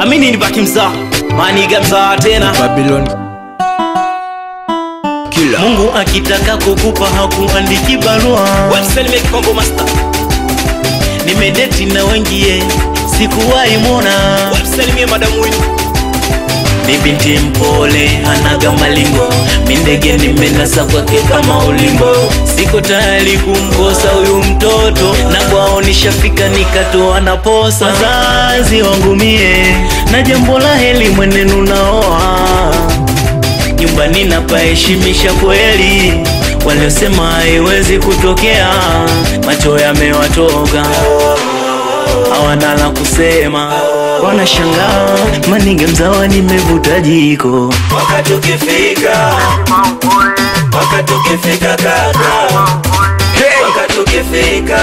Amini nibaki mzaa, maniga mzaa tena Babylon Killer. Mungu akitaka kukupa hakuandiki barua. Website make combo master. Nimedeti na wengie, sikuwahi muona. Website mie madam win. Ni binti mpole, anaga malingo. Mindege nimenasa kwake kama ulimbo. Siko tayari kumkosa huyu mtoto, na kwao nishafika nikatoa na posa. Wazazi wangu mie, na jambo la heli mwenenu naoa. Nyumbani napaheshimisha kweli, waliosema haiwezi kutokea macho yamewatoka, hawana la kusema. Wanashangaa maniga mzawa nimevuta jiko. Wakati ukifika kaka, wakati ukifika